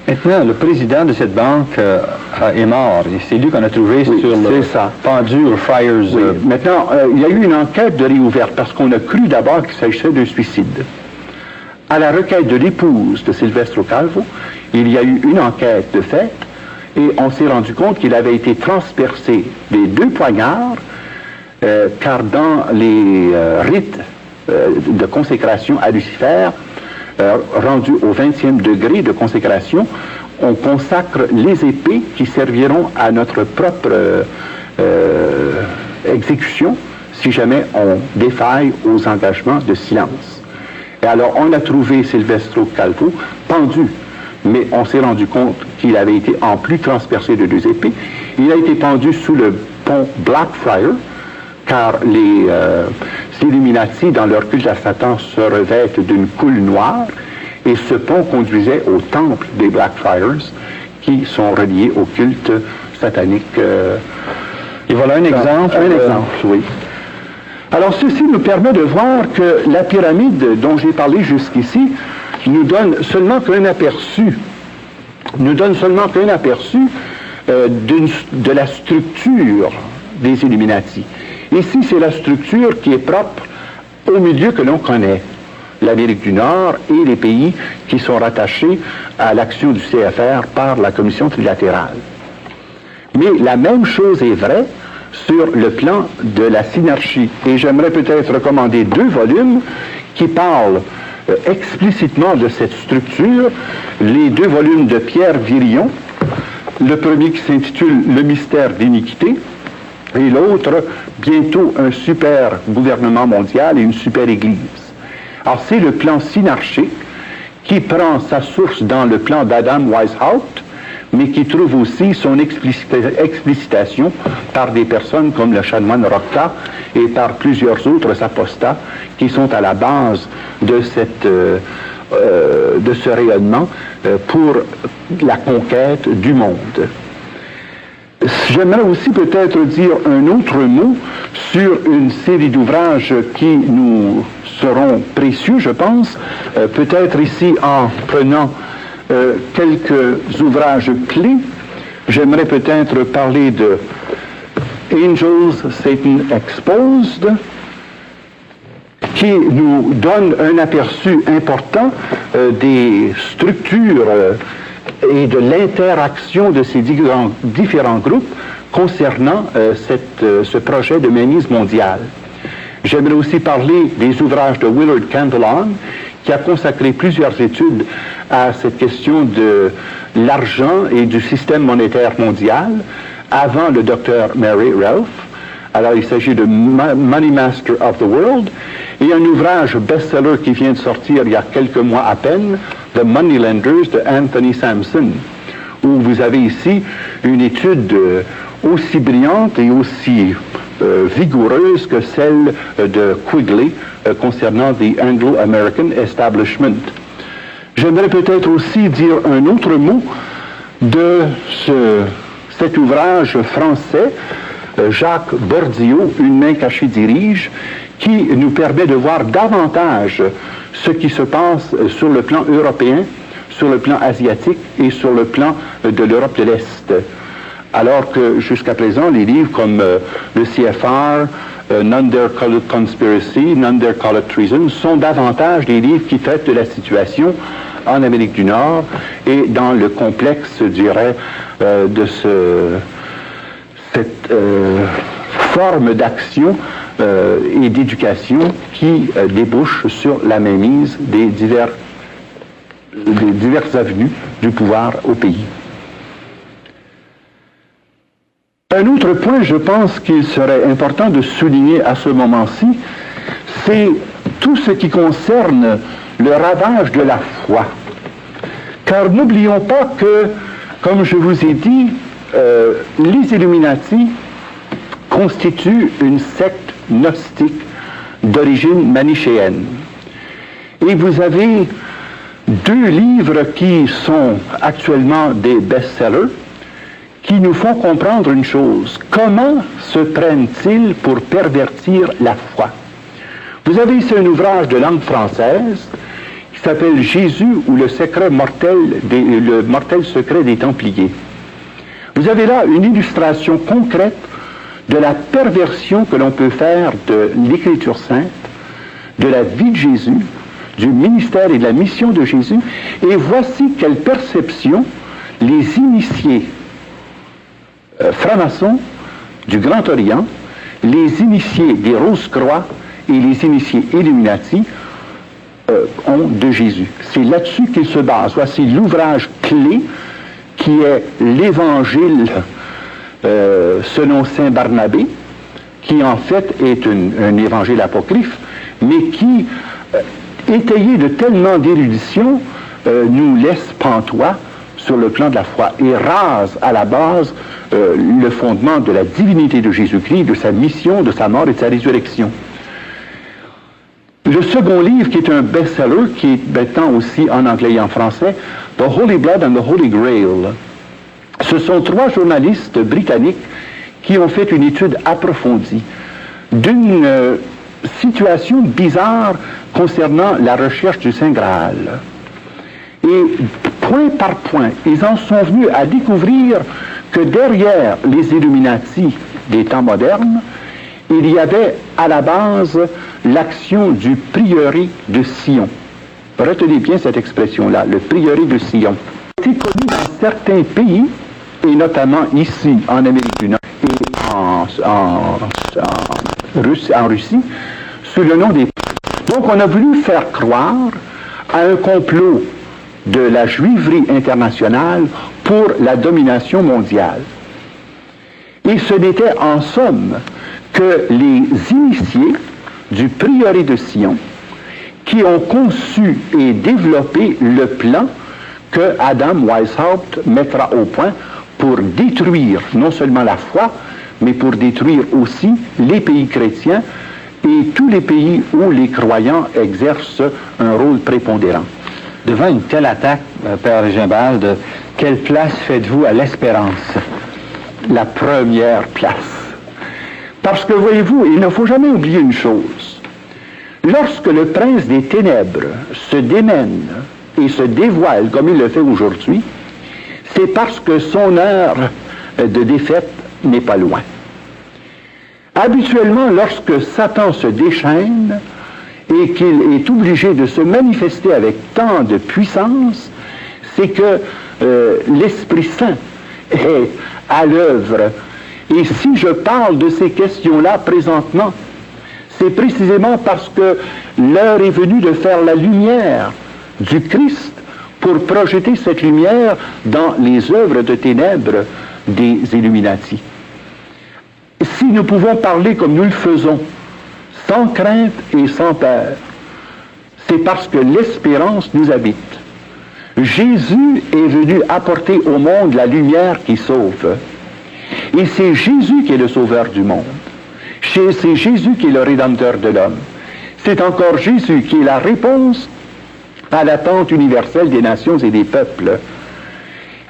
Maintenant, le président de cette banque est mort. Et c'est lui qu'on a trouvé sur le pendu au Friars. Oui. Maintenant, il y a eu une enquête de réouverte parce qu'on a cru d'abord qu'il s'agissait d'un suicide. À la requête de l'épouse de Silvestro Calvo, il y a eu une enquête de fait et on s'est rendu compte qu'il avait été transpercé des 2 poignards car dans les rites de consécration à Lucifer, rendu au 20e degré de consécration, on consacre les épées qui serviront à notre propre exécution si jamais on défaille aux engagements de silence. Et alors on a trouvé Silvestro Calvo pendu, mais on s'est rendu compte qu'il avait été en plus transpercé de 2 épées. Il a été pendu sous le pont Blackfriars, car les Illuminati, dans leur culte à Satan, se revêtent d'une coule noire, et ce pont conduisait au temple des Blackfriars, qui sont reliés au culte satanique. Et voilà un exemple. Un exemple, oui. Alors, ceci nous permet de voir que la pyramide dont j'ai parlé jusqu'ici nous donne seulement qu'un aperçu, de la structure des Illuminati. Ici, c'est la structure qui est propre au milieu que l'on connaît, l'Amérique du Nord et les pays qui sont rattachés à l'action du CFR par la Commission trilatérale. Mais la même chose est vraie sur le plan de la synarchie. Et j'aimerais peut-être recommander 2 volumes qui parlent explicitement de cette structure, les 2 volumes de Pierre Virion, le premier qui s'intitule « Le mystère d'iniquité », et l'autre, bientôt un super gouvernement mondial et une super église. Alors c'est le plan synarchique qui prend sa source dans le plan d'Adam Weishaupt, mais qui trouve aussi son explicitation par des personnes comme le chanoine Rocca et par plusieurs autres apostats qui sont à la base de ce rayonnement pour la conquête du monde. J'aimerais aussi peut-être dire un autre mot sur une série d'ouvrages qui nous seront précieux, je pense, peut-être ici en prenant quelques ouvrages clés. J'aimerais peut-être parler de Angels, Satan Exposed, qui nous donne un aperçu important des structures et de l'interaction de ces différents groupes concernant ce projet de mainmise mondiale. J'aimerais aussi parler des ouvrages de Willard Candlon, qui a consacré plusieurs études à cette question de l'argent et du système monétaire mondial, avant le docteur Mary Ralph. Alors, il s'agit de Money Master of the World, et un ouvrage best-seller qui vient de sortir il y a quelques mois à peine, The Moneylenders de Anthony Sampson, où vous avez ici une étude aussi brillante et aussi vigoureuse que celle de Quigley concernant The Anglo-American Establishment. J'aimerais peut-être aussi dire un autre mot de cet ouvrage français, Jacques Bordillot, Une main cachée dirige, qui nous permet de voir davantage ce qui se passe sur le plan européen, sur le plan asiatique et sur le plan de l'Europe de l'Est. Alors que jusqu'à présent, les livres comme le CFR, None Dare Call It Conspiracy, None Dare Call It Treason sont davantage des livres qui traitent de la situation en Amérique du Nord et dans le complexe, je dirais, de cette forme d'action et d'éducation qui débouche sur la mainmise des diverses avenues du pouvoir au pays. Un autre point, je pense qu'il serait important de souligner à ce moment-ci, c'est tout ce qui concerne le ravage de la foi. Car n'oublions pas que, comme je vous ai dit, les Illuminati constituent une secte gnostique d'origine manichéenne. Et vous avez 2 livres qui sont actuellement des best-sellers, qui nous font comprendre une chose. Comment se prennent-ils pour pervertir la foi? Vous avez ici un ouvrage de langue française qui qui s'appelle Jésus ou le mortel secret des Templiers. Vous avez là une illustration concrète de la perversion que l'on peut faire de l'Écriture sainte, de la vie de Jésus, du ministère et de la mission de Jésus, et voici quelle perception les initiés francs-maçons du Grand Orient, les initiés des Rose-Croix et les initiés Illuminati ont de Jésus. C'est là-dessus qu'ils se basent. Voici l'ouvrage clé qui est l'Évangile selon saint Barnabé, qui en fait est un évangile apocryphe, mais qui, étayé de tellement d'érudition, nous laisse pantois sur le plan de la foi et rase à la base le fondement de la divinité de Jésus-Christ, de sa mission, de sa mort et de sa résurrection. Le second livre, qui est un best-seller, qui est maintenant aussi en anglais et en français, The Holy Blood and the Holy Grail. Ce sont 3 journalistes britanniques qui ont fait une étude approfondie d'une situation bizarre concernant la recherche du Saint Graal. Et point par point, ils en sont venus à découvrir que derrière les Illuminati des temps modernes, il y avait à la base l'action du prieuré de Sion. Retenez bien cette expression-là, le prieuré de Sion. C'est connu dans certains pays, et notamment ici en Amérique du Nord et en Russie, sous le nom des... Donc on a voulu faire croire à un complot de la juiverie internationale pour la domination mondiale. Et ce n'était en somme que les initiés du prieuré de Sion qui ont conçu et développé le plan que Adam Weishaupt mettra au point pour détruire non seulement la foi, mais pour détruire aussi les pays chrétiens et tous les pays où les croyants exercent un rôle prépondérant. Devant une telle attaque, Père Gimbald, quelle place faites-vous à l'espérance? La première place. Parce que, voyez-vous, il ne faut jamais oublier une chose. Lorsque le prince des ténèbres se démène et se dévoile comme il le fait aujourd'hui, c'est parce que son heure de défaite n'est pas loin. Habituellement, lorsque Satan se déchaîne et qu'il est obligé de se manifester avec tant de puissance, c'est que l'Esprit Saint est à l'œuvre. Et si je parle de ces questions-là présentement, c'est précisément parce que l'heure est venue de faire la lumière du Christ pour projeter cette lumière dans les œuvres de ténèbres des Illuminati. Si nous pouvons parler comme nous le faisons, sans crainte et sans peur, c'est parce que l'espérance nous habite. Jésus est venu apporter au monde la lumière qui sauve. Et c'est Jésus qui est le sauveur du monde. C'est Jésus qui est le rédempteur de l'homme. C'est encore Jésus qui est la réponse à l'attente universelle des nations et des peuples.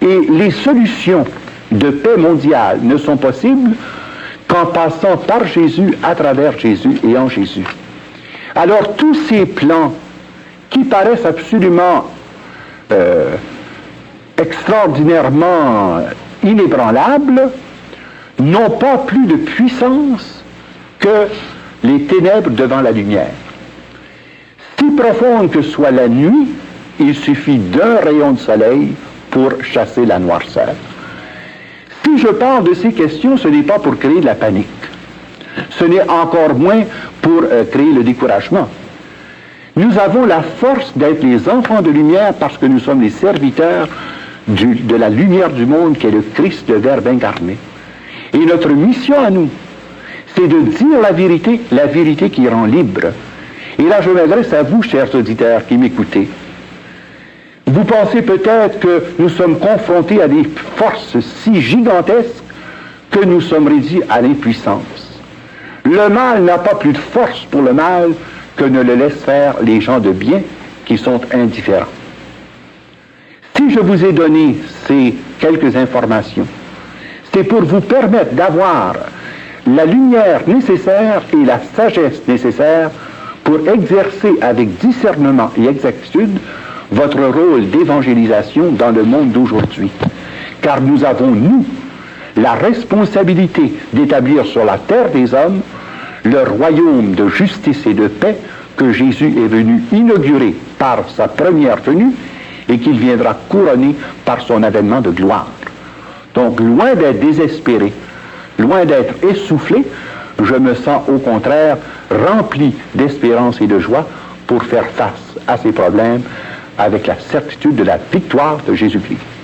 Et les solutions de paix mondiale ne sont possibles qu'en passant par Jésus, à travers Jésus et en Jésus. Alors tous ces plans qui paraissent absolument extraordinairement inébranlables n'ont pas plus de puissance que les ténèbres devant la lumière. Si profonde que soit la nuit, il suffit d'un rayon de soleil pour chasser la noirceur. Si je parle de ces questions, ce n'est pas pour créer de la panique. Ce n'est encore moins pour créer le découragement. Nous avons la force d'être les enfants de lumière parce que nous sommes les serviteurs de la lumière du monde qui est le Christ, le Verbe incarné. Et notre mission à nous, c'est de dire la vérité qui rend libre. Et là, je m'adresse à vous, chers auditeurs qui m'écoutez. Vous pensez peut-être que nous sommes confrontés à des forces si gigantesques que nous sommes réduits à l'impuissance. Le mal n'a pas plus de force pour le mal que ne le laissent faire les gens de bien qui sont indifférents. Si je vous ai donné ces quelques informations, c'est pour vous permettre d'avoir la lumière nécessaire et la sagesse nécessaire pour exercer avec discernement et exactitude votre rôle d'évangélisation dans le monde d'aujourd'hui. Car nous avons, nous, la responsabilité d'établir sur la terre des hommes le royaume de justice et de paix que Jésus est venu inaugurer par sa première venue et qu'il viendra couronner par son avènement de gloire. Donc, loin d'être désespéré, loin d'être essoufflé, je me sens au contraire rempli d'espérance et de joie pour faire face à ces problèmes avec la certitude de la victoire de Jésus-Christ.